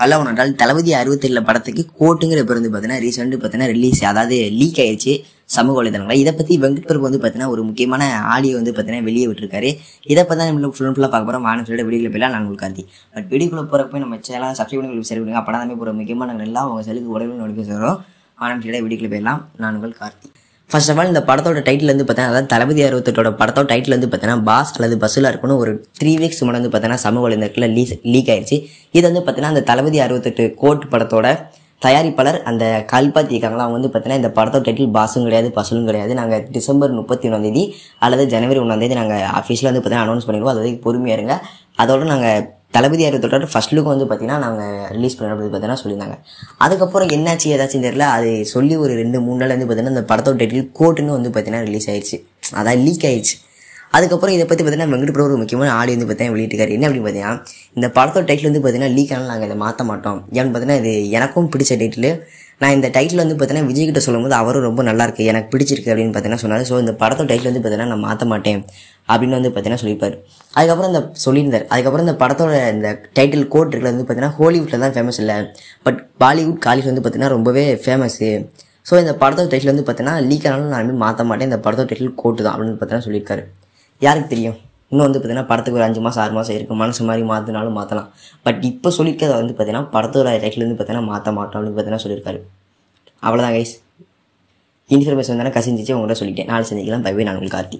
அல்ல ஒன்றால் தளபதி 67 படத்துக்கு கோட்டுங்கிற பேர் வந்து பார்த்தீங்கன்னா ரீசெண்ட் பார்த்தீங்கன்னா ரிலீஸ், அதாவது லீக் ஆயிடுச்சு சமூக வலைதளங்கள. இதை பற்றி வெங்கட் பிரபு வந்து பார்த்தீங்கன்னா ஒரு முக்கியமான ஆடியோ வந்து பார்த்தீங்கன்னா வெளியே விட்டுருக்காரு. இதை பற்றி தான் நம்ம ஃபுல்லாக பார்க்க போகிறோம். வாங்க சொல்லிட்டு வீடியோவில் போயிடலாம். நான் உங்களுக்கு கார்த்தி. பட் வீடியோக்குள்ள போகிறப்ப நம்ம சேனல் சப்ஸ்கிரைப் பண்ணி சரி பண்ணுங்க. அப்போ தான் போகிற முக்கியமான எல்லாம் உங்கள் செலுக்கு உடனே நோட்டிஃபிகேஷன் சொல்கிறோம். ஆனால் சொல்லிட்டு வீடியோக்குள்ள போயிடலாம். நான் உங்கள் கார்த்தி. ஃபர்ஸ்ட் ஆஃப் ஆல் இந்த படத்தோட டைட்டில் வந்து பார்த்தீங்கன்னா, அதாவது தளபதி 68 படத்தோட டைட்டில் வந்து பார்த்தீங்கன்னா பாஸ் அல்லது பஸ்ஸில் இருக்கணும். ஒரு 3 வீக்ஸ் முன்னாடி வந்து பார்த்தீங்கன்னா சமூக வலைதளத்தில் லீக் ஆயிடுச்சு. இது வந்து பார்த்தீங்கன்னா அந்த தளபதி 68 கோட் படத்தோட தயாரிப்பாளர் அந்த கல்பாத்தி இருக்காங்களா, அவங்க வந்து பார்த்தீங்கன்னா இந்த படத்தோட டைட்டில் பாஸும் கிடையாது பஸ்ஸும் கிடையாது, நாங்கள் டிசம்பர் 31 அல்லது ஜனவரி 1 நாங்கள் ஆஃபீஸில் வந்து பார்த்தீங்கன்னா அனௌன்ஸ் பண்ணிடுவோம், அது வரைக்கும் பொறுமையாக இருங்க. அதோட நாங்கள் தளபதி 68 ஃபர்ஸ்ட் லுக் வந்து பார்த்தீங்கன்னா நாங்கள் ரிலீஸ் பண்ணுறது பார்த்தீங்கன்னா சொல்லியிருந்தாங்க. அதுக்கப்புறம் என்னாச்சு ஏதாச்சும் தெரியல, அது சொல்லி ஒரு 2-3 நாள் வந்து பார்த்தீங்கன்னா இந்த படத்தோட டைட்டில் கோட்டுன்னு வந்து பார்த்தீங்கன்னா ரிலீஸ் ஆயிடுச்சு, அதாவது லீக் ஆயிடுச்சு. அதுக்கப்புறம் இதை பற்றி பார்த்தீங்கன்னா வெங்கட் பிரபு ஒரு முக்கியமான ஆடியோ வந்து பார்த்தீங்கன்னா வெளியிட்டிருக்காரு. என்ன அப்படின்னு பார்த்தீங்கன்னா, இந்த படத்தோட டைட்டில் வந்து பார்த்தீங்கன்னா லீக் ஆனால் நாங்கள் இதை மாற்ற மாட்டோம். ஏன்னு பார்த்தீங்கன்னா இது எனக்கும் பிடிச்ச டைட்டில். நான் இந்த டைட்டில் வந்து பார்த்தீங்கன்னா விஜய் கிட்ட சொல்லும்போது அவரும் ரொம்ப நல்லா இருக்கு, எனக்கு பிடிச்சிருக்கு அப்படின்னு பார்த்தீங்கன்னா சொன்னார். ஸோ இந்த படத்தோட டைட்டில் வந்து பார்த்தீங்கன்னா நான் மாற்ற மாட்டேன் அப்படின்னு வந்து பார்த்தீங்கன்னா சொல்லியிருப்பார். அதுக்கப்புறம் இந்த சொல்லியிருந்தார். அதுக்கப்புறம் இந்த படத்தோட இந்த டைட்டில் கோட் இருக்கிறது வந்து பார்த்தீங்கன்னா ஹாலிவுட்டில் தான் ஃபேமஸ் இல்லை, பட் பாலிவுட் காலிவுட் வந்து பார்த்தீங்கன்னா ரொம்பவே ஃபேமஸ்ஸு. ஸோ இந்த படத்தோட டைட்டில் வந்து பார்த்தீங்கன்னா லீக் ஆனாலும் நான் மாற்ற மாட்டேன், இந்த படத்தோட டைட்டில் கோட்டு தான் அப்படின்னு பார்த்தீங்கன்னா சொல்லியிருக்காரு. யாருக்கு தெரியும், இன்னும் வந்து பார்த்தீங்கன்னா படத்துக்கு ஒரு 5 மாதம் 6 மாதம் இருக்கும், மனசு மாதிரி மாற்றினாலும் மாற்றலாம். பட் இப்போ சொல்லியிருக்கிறத வந்து பார்த்தீங்கன்னா படத்தோட டைட்டில் வந்து பார்த்தீங்கன்னா மாற்ற மாட்டோம் அப்படின்னு பார்த்தீங்கன்னா சொல்லியிருக்காரு. அவ்வளோதான் கைஸ், இன்ஃபர்மேஷன் தானே கசிஞ்சிச்சு உங்கள்கிட்ட சொல்லிட்டேன். நாளை செஞ்சுக்கலாம். Bye bye. நான் உங்களுக்கு கார்த்தி.